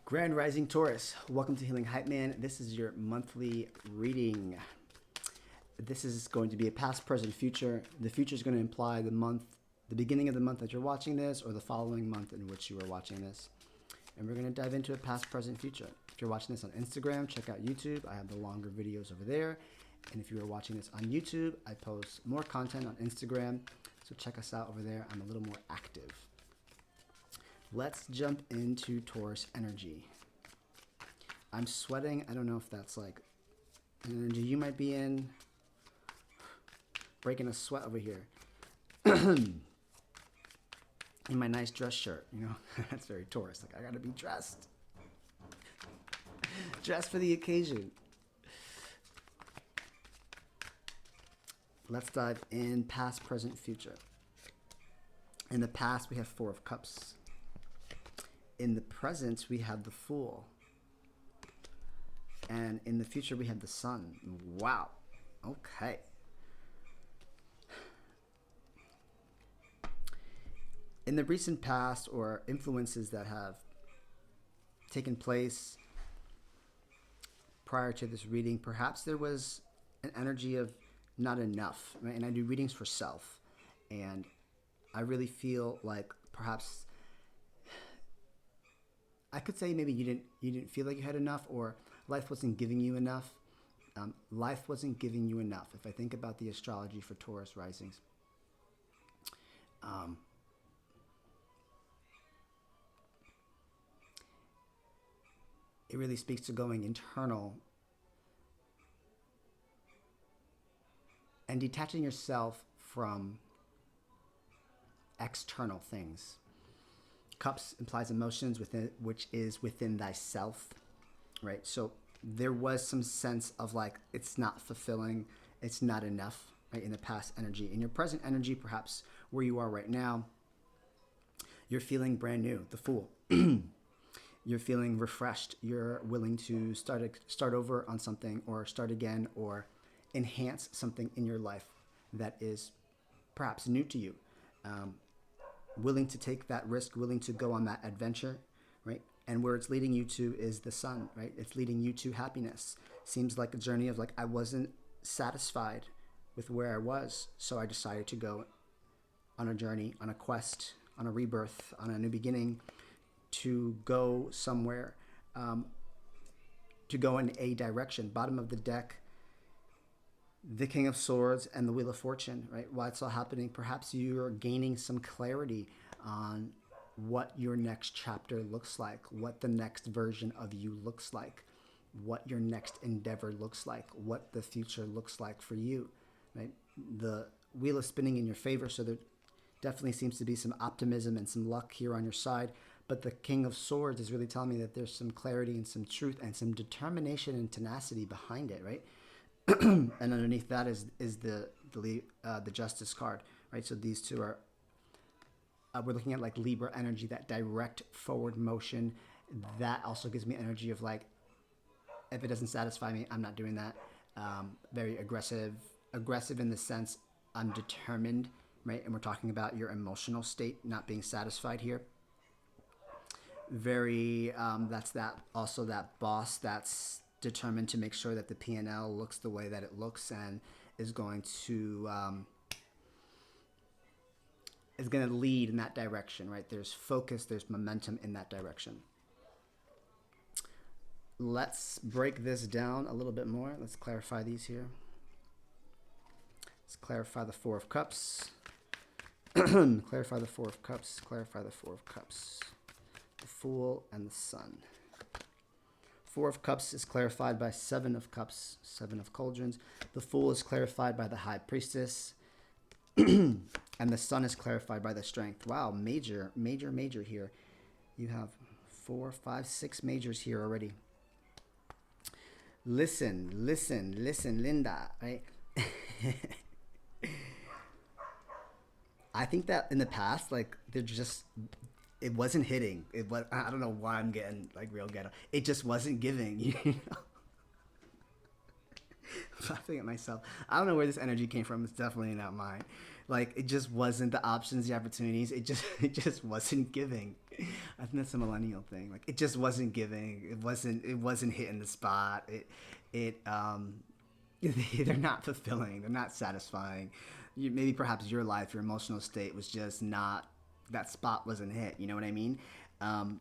Grand Rising Taurus, welcome to Healing Hype Man. This is your monthly reading. This is going to be a past, present, future. The future is going to imply the beginning of the month that you're watching this, or the following month in which you are watching this. And we're going to dive into a past, present, future. If you're watching this on Instagram, check out YouTube. I have the longer videos over there. And if you are watching this on YouTube, I post more content on Instagram. So check us out over there. I'm a little more active. Let's jump into Taurus energy. I'm sweating. I don't know if that's like an energy you might be in. Breaking a sweat over here. In my nice dress shirt, you know. That's very Taurus. Like, I gotta be dressed. Dressed for the occasion. Let's dive in past, present, future. In the past, we have Four of Cups. In the present, we have the Fool. And in the future, we have the Sun. Wow. Okay. In the recent past, or influences that have taken place prior to this reading, perhaps there was an energy of not enough. Right? And I do readings for self. And I really feel like perhaps I could say maybe you didn't feel like you had enough, or life wasn't giving you enough. Life wasn't giving you enough. If I think about the astrology for Taurus risings, it really speaks to going internal and detaching yourself from external things. Cups implies emotions within, which is within thyself, right? So there was some sense of like, it's not fulfilling, it's not enough, right? In the past energy. In your present energy, perhaps where you are right now, you're feeling brand new, the Fool. You're feeling refreshed. You're willing to start over on something, or start again, or enhance something in your life that is perhaps new to you. Willing to take that risk, willing to go on that adventure, right? And where it's leading you to is the Sun, right? It's leading you to happiness. Seems like a journey of like, I wasn't satisfied with where I was, so I decided to go on a journey, on a quest, on a rebirth, on a new beginning, to go somewhere, to go in a direction. Bottom of the deck, the King of Swords and the Wheel of Fortune, right? While it's all happening, perhaps you're gaining some clarity on what your next chapter looks like, what the next version of you looks like, what your next endeavor looks like, what the future looks like for you, right? The wheel is spinning in your favor, so there definitely seems to be some optimism and some luck here on your side. But the King of Swords is really telling me that there's some clarity and some truth and some determination and tenacity behind it, right? And underneath that is the Justice card, right? So these two are, we're looking at like Libra energy, that direct forward motion. That also gives me energy of like, if it doesn't satisfy me, I'm not doing that. Very aggressive in the sense I'm determined, right? And we're talking about your emotional state not being satisfied here. Very, that's that also that boss that's determined to make sure that the P&L looks the way that it looks, and is going to lead in that direction, right? There's focus, there's momentum in that direction. Let's break this down a little bit more. Let's clarify these here. Let's clarify the Four of Cups. Clarify the Four of Cups. Clarify the Four of Cups. The Fool and the Sun. Four of Cups is clarified by Seven of Cups, Seven of Cauldrons. The Fool is clarified by the High Priestess. And the Sun is clarified by the Strength. Wow, major here. You have 4, 5, 6 majors here already. Listen, Linda, right? I think that in the past, like, it wasn't hitting. I don't know why I'm getting like real ghetto. It just wasn't giving, you know. Laughing at myself. I don't know where this energy came from. It's definitely not mine. Like, it just wasn't the options, the opportunities. It just wasn't giving. I think that's a millennial thing. Like, it just wasn't giving. It wasn't hitting the spot. They're not fulfilling. They're not satisfying. Maybe perhaps your life, your emotional state was just not, that spot wasn't hit. You know what I mean? And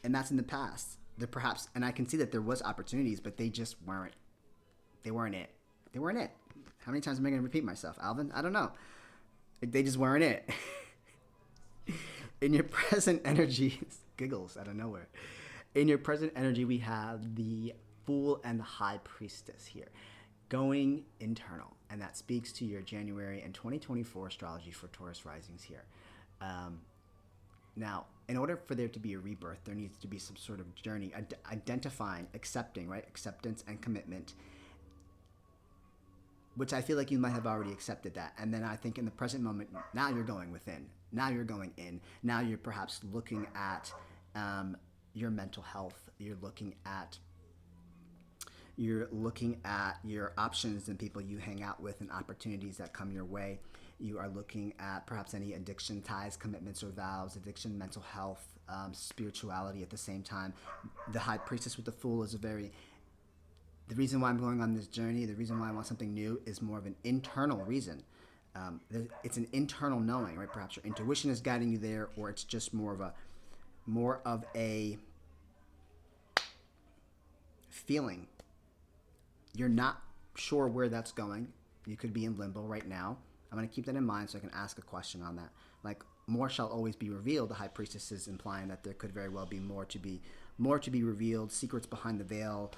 that's in the past. There perhaps, and I can see that there was opportunities, but they just weren't. They weren't it. They weren't it. How many times am I going to repeat myself, Alvin? I don't know. They just weren't it. In your present energy, giggles out of nowhere. In your present energy, we have the Fool and the High Priestess here, going internal, and that speaks to your January and 2024 astrology for Taurus risings here. Now, in order for there to be a rebirth, there needs to be some sort of journey, identifying, accepting, right? Acceptance and commitment, which I feel like you might have already accepted that. And then I think in the present moment, now you're going within. Now you're going in. Now you're perhaps looking at your mental health. You're looking at your options and people you hang out with and opportunities that come your way. You are looking at perhaps any addiction ties, commitments or vows, addiction, mental health, spirituality at the same time. The High Priestess with the Fool is the reason why I'm going on this journey, the reason why I want something new is more of an internal reason. It's an internal knowing, right? Perhaps your intuition is guiding you there, or it's just more of a feeling. You're not sure where that's going. You could be in limbo right now. I'm going to keep that in mind so I can ask a question on that. Like, more shall always be revealed. The High Priestess is implying that there could very well be more to be revealed, secrets behind the veil,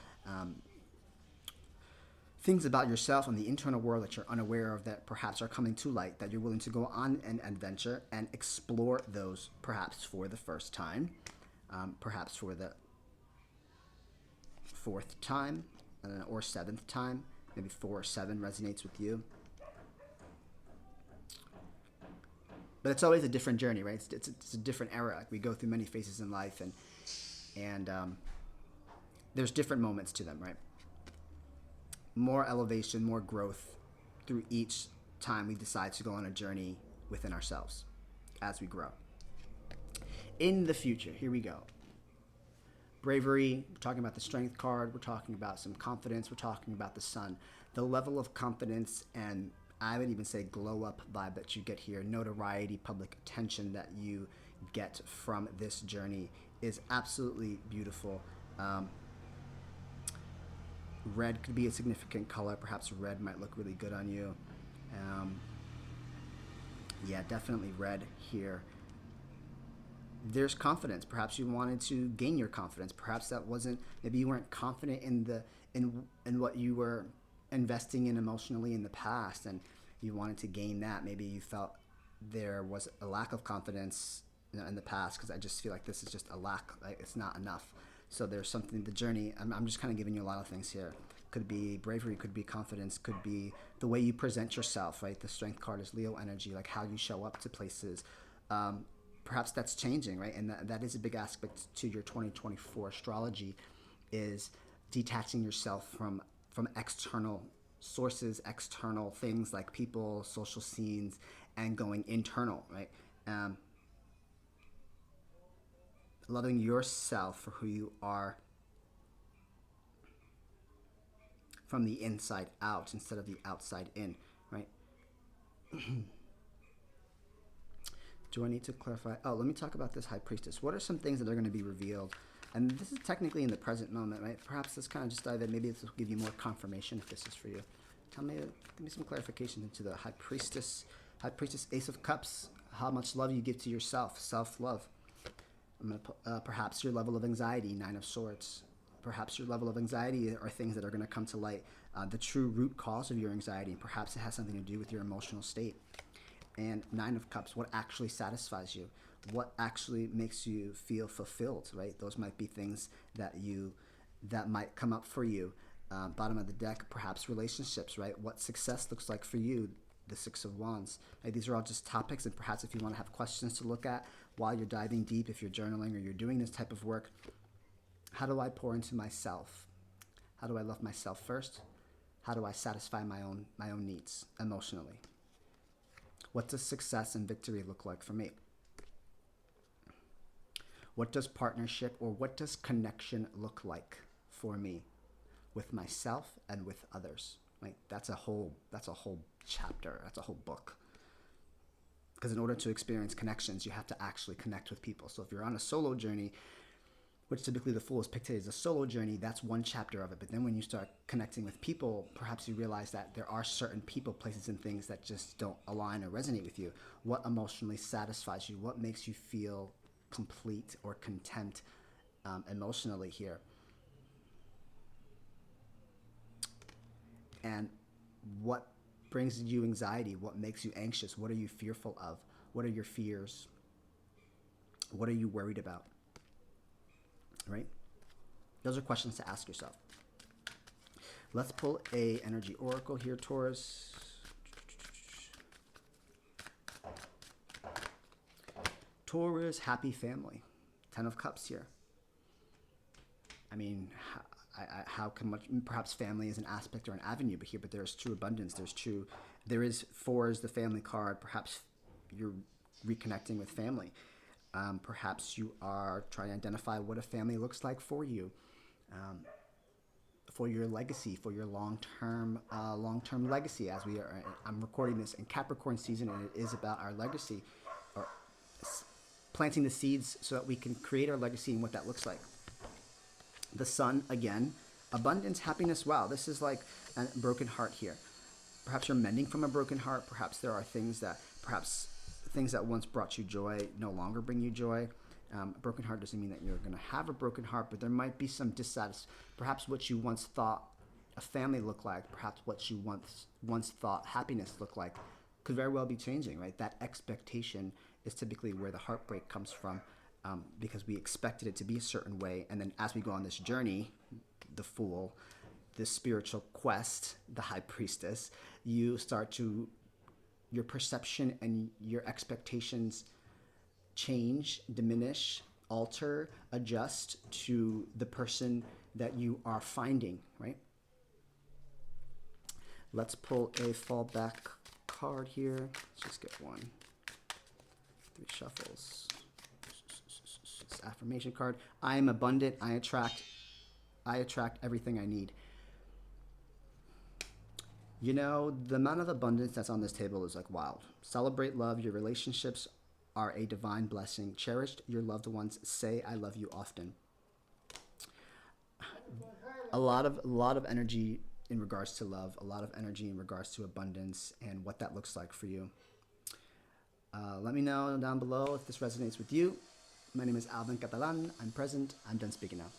things about yourself and the internal world that you're unaware of that perhaps are coming to light, that you're willing to go on an adventure and explore those perhaps for the first time, perhaps for the fourth time or seventh time. Maybe 4 or 7 resonates with you. But it's always a different journey, right? It's a different era. Like, we go through many phases in life, and there's different moments to them, right? More elevation, more growth through each time we decide to go on a journey within ourselves as we grow. In the future, here we go. Bravery, we're talking about the Strength card, we're talking about some confidence, we're talking about the Sun. The level of confidence and I would even say glow up vibe that you get here, notoriety, public attention that you get from this journey is absolutely beautiful. Red could be a significant color. Perhaps red might look really good on you. Yeah, definitely red here. There's confidence. Perhaps you wanted to gain your confidence. Perhaps that wasn't, maybe you weren't confident in what you were investing in emotionally in the past, and you wanted to gain that. Maybe you felt there was a lack of confidence in the past, because I just feel like this is just a lack, like it's not enough. So there's something, the journey, I'm just kind of giving you a lot of things here. Could be bravery, could be confidence, could be the way you present yourself, right? The Strength card is Leo energy, like how you show up to places. Perhaps that's changing, right? And that is a big aspect to your 2024 astrology, is detaching yourself from external sources, external things like people, social scenes, and going internal, right? Loving yourself for who you are from the inside out instead of the outside in, right? Do I need to clarify? Oh, let me talk about this High Priestess. What are some things that are going to be revealed? And this is technically in the present moment, right? Perhaps this kind of just dive in. Maybe this will give you more confirmation if this is for you. Give me some clarification into the High Priestess. High Priestess, Ace of Cups. How much love you give to yourself. Self-love. I'm going to put, perhaps your level of anxiety, 9 of Swords. Perhaps your level of anxiety are things that are going to come to light. The true root cause of your anxiety. Perhaps it has something to do with your emotional state. And 9 of Cups, what actually satisfies you? What actually makes you feel fulfilled, right? Those might be things that might come up for you. Bottom of the deck, perhaps relationships, right? What success looks like for you, the 6 of Wands. Right? These are all just topics, and perhaps if you want to have questions to look at while you're diving deep, if you're journaling or you're doing this type of work, how do I pour into myself? How do I love myself first? How do I satisfy my own needs emotionally? What does success and victory look like for me? What does partnership or what does connection look like for me with myself and with others? Like that's a whole chapter. That's a whole book. Because in order to experience connections, you have to actually connect with people. So if you're on a solo journey, which typically the Fool is pictured as a solo journey, that's one chapter of it. But then when you start connecting with people, perhaps you realize that there are certain people, places, and things that just don't align or resonate with you. What emotionally satisfies you? What makes you feel complete or content emotionally here? And what brings you anxiety? What makes you anxious? What are you fearful of? What are your fears? What are you worried about? Right? Those are questions to ask yourself. Let's pull a energy oracle here, Taurus. Taurus, happy family. 10 of Cups here. I mean, how can much, perhaps family is an aspect or an avenue but here, but there's true abundance. There is 4 is the family card. Perhaps you're reconnecting with family. Perhaps you are trying to identify what a family looks like for you, for your legacy, for your long-term legacy. I'm recording this in Capricorn season, and it is about our legacy, or planting the seeds so that we can create our legacy and what that looks like. The Sun again, abundance, happiness. Wow, this is like a broken heart here. Perhaps you're mending from a broken heart. Perhaps there are things that once brought you joy no longer bring you joy. A broken heart doesn't mean that you're going to have a broken heart, but there might be some dissatisfaction. Perhaps what you once thought a family looked like, perhaps what you once thought happiness looked like, could very well be changing, right? That expectation is typically where the heartbreak comes from, because we expected it to be a certain way, and then as we go on this journey, the Fool, this spiritual quest, the High Priestess, your perception and your expectations change, diminish, alter, adjust to the person that you are finding, right? Let's pull a fallback card here. Let's just get 1. 3 shuffles. This affirmation card. I am abundant. I attract everything I need. You know, the amount of abundance that's on this table is like wild. Celebrate love. Your relationships are a divine blessing. Cherish your loved ones. Say I love you often. A lot of energy in regards to love, a lot of energy in regards to abundance and what that looks like for you. Let me know down below if this resonates with you. My name is Alvin Catalan. I'm present. I'm done speaking now.